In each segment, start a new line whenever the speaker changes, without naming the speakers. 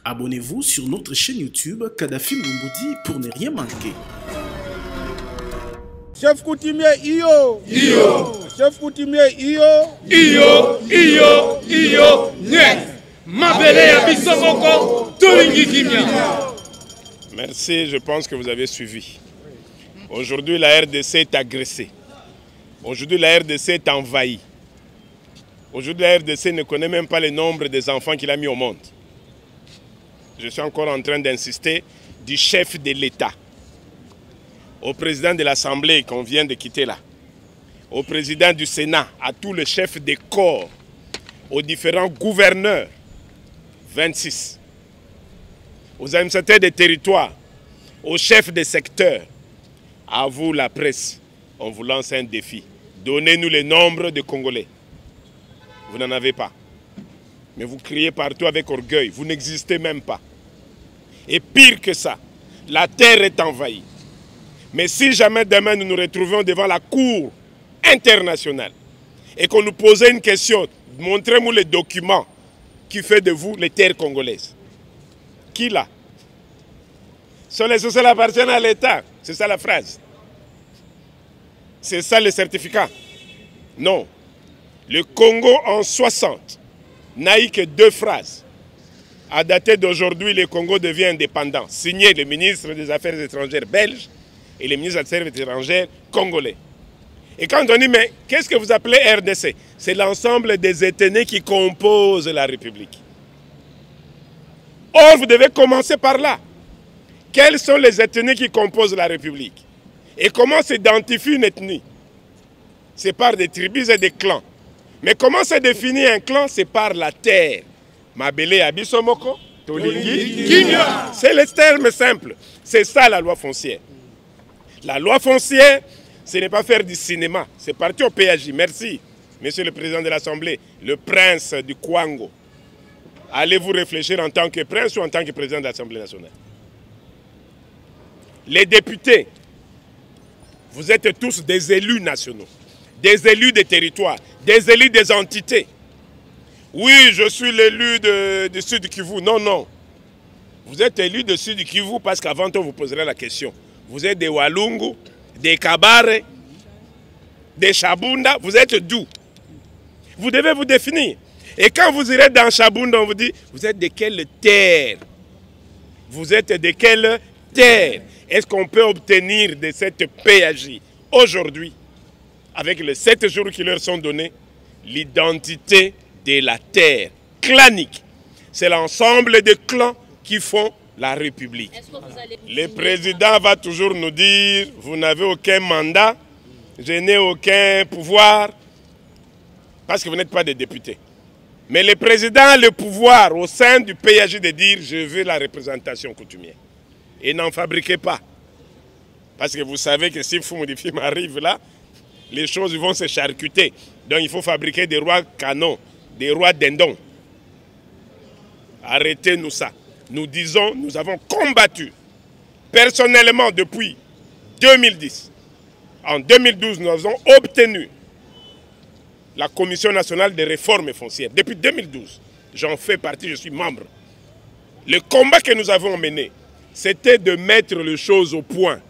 Abonnez-vous sur notre chaîne YouTube Kadhafi Moumoudi pour ne rien manquer.
Chef coutumier Iyo.
Iyo.
Chef coutumier Iyo.
Iyo. Net. Mabele ya bisomoko. Tolingi kimia.
Merci, je pense que vous avez suivi. Aujourd'hui, la RDC est agressée. Aujourd'hui, la RDC est envahie. Aujourd'hui, la RDC ne connaît même pas le nombre des enfants qu'il a mis au monde. Je suis encore en train d'insister du chef de l'État, au président de l'Assemblée qu'on vient de quitter là, au président du Sénat, à tous les chefs des corps, aux différents gouverneurs, 26, aux administrateurs des territoires, aux chefs des secteurs. À vous, la presse, on vous lance un défi. Donnez-nous le nombre de Congolais. Vous n'en avez pas. Mais vous criez partout avec orgueil. Vous n'existez même pas. Et pire que ça, la terre est envahie. Mais si jamais demain nous nous retrouvons devant la Cour internationale et qu'on nous posait une question, montrez-moi les documents qui fait de vous les terres congolaises. Qui l'a? Cela appartient à l'État. C'est ça la phrase. C'est ça le certificat. Non. Le Congo en 60 n'a eu que 2 phrases. À dater d'aujourd'hui, le Congo devient indépendant. Signé le ministre des Affaires étrangères belge et le ministre des Affaires étrangères congolais. Et quand on dit, mais qu'est-ce que vous appelez RDC? C'est l'ensemble des ethnies qui composent la République. Or, vous devez commencer par là. Quelles sont les ethnies qui composent la République? Et comment s'identifie une ethnie? C'est par des tribus et des clans. Mais comment se définit un clan? C'est par la terre. Mabele Abisomoko, Tolingi, Kimia. C'est le terme simple. C'est ça la loi foncière. La loi foncière, ce n'est pas faire du cinéma. C'est parti au PAJ. Merci, monsieur le président de l'Assemblée, le prince du Kwango. Allez-vous réfléchir en tant que prince ou en tant que président de l'Assemblée nationale? Les députés, vous êtes tous des élus nationaux, des élus des territoires, des élus des entités. Oui, je suis l'élu du Sud Kivu. Non, non. Vous êtes élu du Sud Kivu parce qu'avant on vous poserait la question. Vous êtes des Walungu, des Kabare, des Chabunda. Vous êtes d'où? Vous devez vous définir. Et quand vous irez dans Chabunda, on vous dit, vous êtes de quelle terre? Vous êtes de quelle terre? Est-ce qu'on peut obtenir de cette PAJ aujourd'hui, avec les 7 jours qui leur sont donnés, l'identité de la terre clanique? C'est l'ensemble des clans qui font la République. Le président va toujours nous dire, vous n'avez aucun mandat, je n'ai aucun pouvoir, parce que vous n'êtes pas des députés. Mais le président a le pouvoir au sein du PAJ de dire, je veux la représentation coutumière. Et n'en fabriquez pas. Parce que vous savez que si Foumoudifim arrive là, les choses vont se charcuter. Donc il faut fabriquer des rois canons, des rois dindons. Arrêtez-nous ça. Nous disons, nous avons combattu personnellement depuis 2010. En 2012, nous avons obtenu la Commission nationale des réformes foncières. Depuis 2012, j'en fais partie, je suis membre. Le combat que nous avons mené, c'était de mettre les choses au point.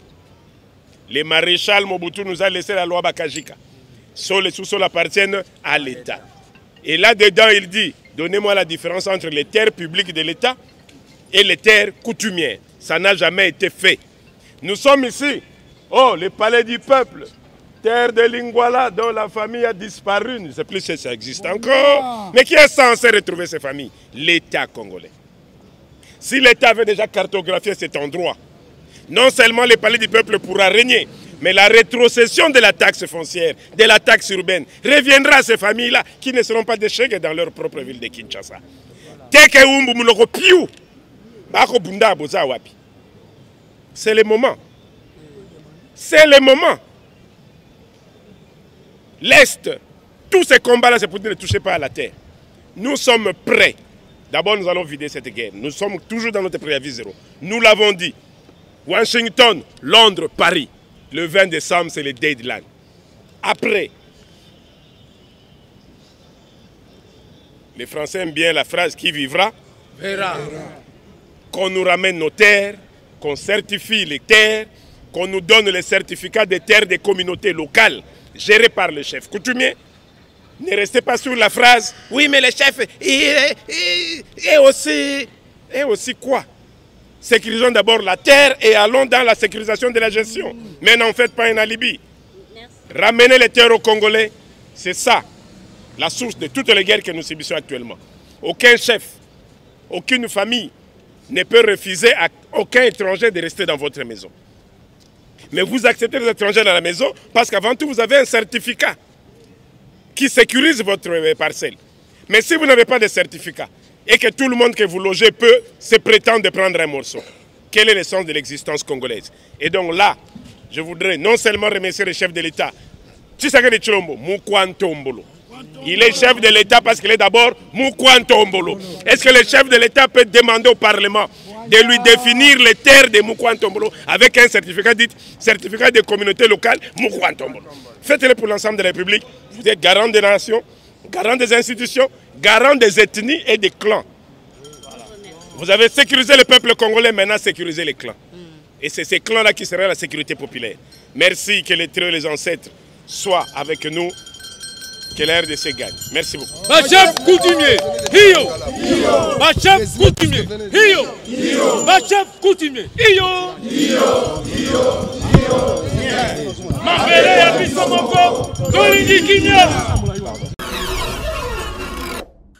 Le maréchal Mobutu nous a laissé la loi Bakajika. Sol et sous-sol appartiennent à l'État. Et là-dedans, il dit, donnez-moi la différence entre les terres publiques de l'État et les terres coutumières. Ça n'a jamais été fait. Nous sommes ici, oh, le palais du peuple, terre de Lingwala, dont la famille a disparu. Je ne sais plus si ça existe encore. Mais qui est censé retrouver ces familles? L'État congolais. Si l'État avait déjà cartographié cet endroit, non seulement le palais du peuple pourra régner, mais la rétrocession de la taxe foncière, de la taxe urbaine, reviendra à ces familles-là qui ne seront pas déchègues dans leur propre ville de Kinshasa. C'est le moment. C'est le moment. L'Est, tous ces combats-là, c'est pour dire ne touchez pas à la terre. Nous sommes prêts. D'abord, nous allons vider cette guerre. Nous sommes toujours dans notre préavis zéro. Nous l'avons dit. Washington, Londres, Paris. Le 20 décembre, c'est le deadline. Après, les Français aiment bien la phrase « qui vivra »
Verra.
qu'on nous ramène nos terres, qu'on certifie les terres, qu'on nous donne les certificats des terres des communautés locales gérées par le chef coutumier. Ne restez pas sur la phrase « Oui, mais le chef est aussi quoi ?» Sécurisons d'abord la terre et allons dans la sécurisation de la gestion. Mais n'en faites pas un alibi. Ramener les terres aux Congolais, c'est ça, la source de toutes les guerres que nous subissons actuellement. Aucun chef, aucune famille ne peut refuser à aucun étranger de rester dans votre maison. Mais vous acceptez les étrangers dans la maison parce qu'avant tout, vous avez un certificat qui sécurise votre parcelle. Mais si vous n'avez pas de certificat et que tout le monde que vous logez peut se prétendre de prendre un morceau, quel est le sens de l'existence congolaise? Et donc là, je voudrais non seulement remercier le chef de l'État, Tshisekedi Tshilombo, Mukwantombolo. Il est chef de l'État parce qu'il est d'abord Mukwantombolo. Est-ce que le chef de l'État peut demander au Parlement de lui définir les terres de Mukwantombolo avec un certificat dit certificat de communauté locale Mukwantombolo? Faites-le pour l'ensemble de la République. Vous êtes garant des nations, garant des institutions, garant des ethnies et des clans. Vous avez sécurisé le peuple congolais, maintenant sécurisez les clans. Et c'est ces clans-là qui seraient la sécurité populaire. Merci, que les tréaux et les ancêtres soient avec nous, que la RDC gagne. Merci beaucoup.
Bachef coutumier, Hio. Bachef coutumier, Hio. Bachef coutumier, Hio. Mabele ya biso moko, tolingi kimia.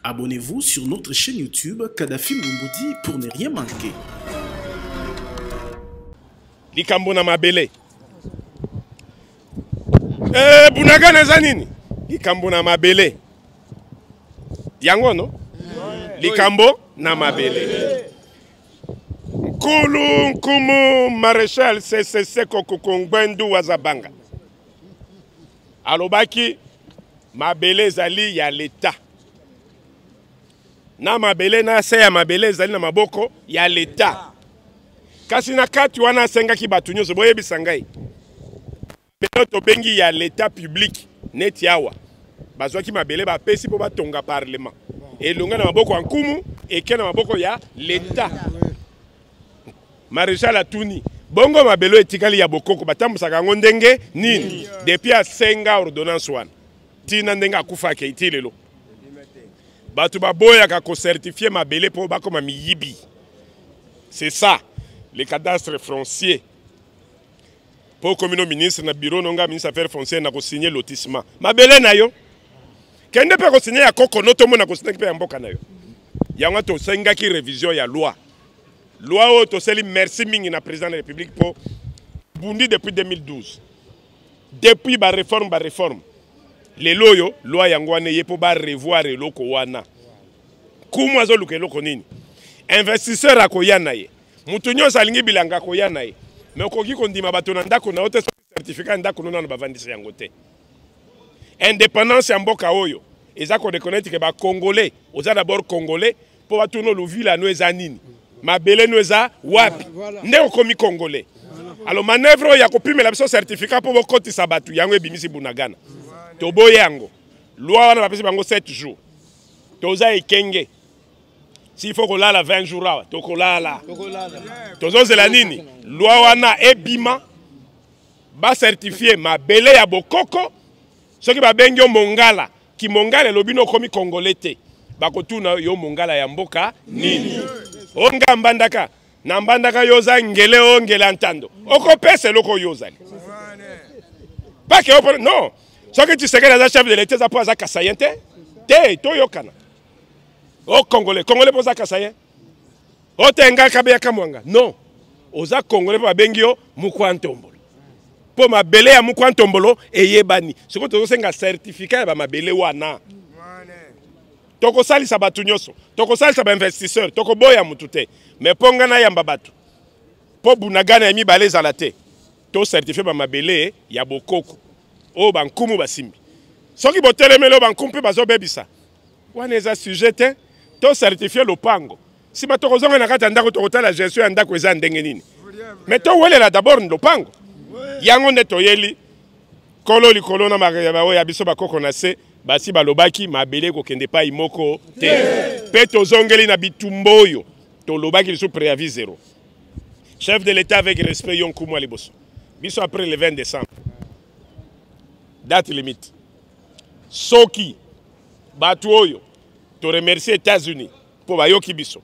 Abonnez-vous sur notre chaîne YouTube Kadhafi Moumoudi pour ne rien manquer.
Likambo na mabele. Bunagana eza nini? Likambo na mabele. Yango no? Likambo na mabele. Nkulu nkumu Maréchal CCC Kokukungwendu Wazabanga. Alobaki mabele zali ya l'État. Na mabele na se ya mabele zali na maboko ya l'État. Kasi na kati wana senga ki batu nyonso boyebisa ngai. Belo to bengi ya l'État public neti awa. Bazwaki mabele ba pesi po batonga parlement. Elonga na maboko nkumu eke na maboko ya l'État. Maréchal Atuni bongo mabelo etikali ya bokoko batambusaka ngo ndenge nini depuis a senga ordonnance wana. Tina ndenge akufa ke itilelo. Batu baboya ka ko certifier mabele po bakoma miyibi. C'est ça. Les cadastres fonciers. Pour communaux ministre na bureau nonga ministre affaires foncières na ko signer lotissement. Mabele na yo. Kende pe ko signer ya koko noto mo na ko signer pe ya mboka na yo. Yango to senga ki révision ya loi. Loi o to seli merci mingi na président de la République pour bundi depuis 2012. Depuis ba réforme. Les loyo loi yango wana ye po ba revoir eloko wana. Kumu azo luka eloko nini? Investisseur akoya na ye. Mutu nyonso alingi bilanga koya na ye. Mais okoki kondima bato na ndako na ote certificat ndako na bavandisa yango te. Indépendance ya mboka oyo eza ko reconnaître que ba congolais, oza d'abord congolais po batuno luvila no eza nini. Mabele no eza wapi. Nde okomi congolais. Alors manœuvre ya kopimela biso certificat po bokotisa batu yango ebimisi Bunagana. Toboye yango. Loi wana bapesi bango 7 jours. Toza ekenge. S'il faut qu'on la 20 jours là, tokolala. Tozozela nini? Loi wana ebima ba certifier mabele ya bokoko. Soki ba bengi yo mongala, ki mongala lobino komi congolais te. Bakotuna yo mongala ya mboka nini? Onga mbandaka, na mbandaka yoza ngele ongela ntando. Okopese loko yozali. Pas que non. Soki tu sais que les chefs de l'État za po za kasayente, te to yokana. O Congolais poza kasayen. O tenga kabeya kamwanga. Non. Oza Congolais po bengio Mukwantombolo. Po mabele ya Mukwantombolo eyebani. Soko to senga certificat ya mabele wana. Toko sali sa batu nyoso. Toko sali sa ba investisseur, toko boya mutute. Mais ponga na yamba batu. Po Bunagana ya mibale za la te. To certifié ba mabele ya bokoko. O bankumu basimbi. Soki botelemelo bankumu pe bazo bebisa. Wana eza sujet te. To certifier lopango. Si bato kozonga na kati ndako to la gestion ndako eza ndenge nini. Mais to welela d'abord lopango. Yango nde toyeli kolo likolo na makaya oya biso bakoko na se basi balobaki mabele ko kende pa imoko te. Pe tozongeli na bitumboyo Toloba qui sous préavis zéro. Chef de l'État avec respect Yonkoumou Aliboso. Biso après le 20 décembre. Date limite. Soki, Batuoyo, te remercier États-Unis pour Bayoki Biso.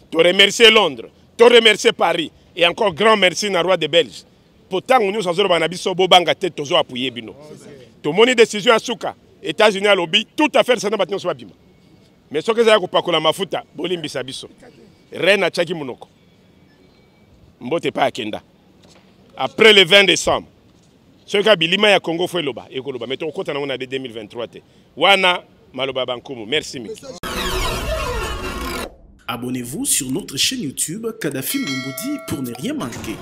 Te remercier Londres, te remercier Paris. Et encore grand merci na roi de Belge. Pourtant, nous sommes Banabiso Bobanga tête tozo appuyer bino. To moni décision à Souka, États-Unis à lobby, tout affaire ça n'a pas de bima. Mais ce que ça a pas la mafuta, bolimbi sabiso. Reine Tchaki Monoko. Mbote pas Kenda. Après le 20 décembre, ce que Bilima ya Congo fait loba et koloba. Mais ton compte on a de 2023 te. Wana maloba bankumu. Merci Miki.
Abonnez-vous sur notre chaîne YouTube Kadhafi Mboumoudi pour ne rien manquer.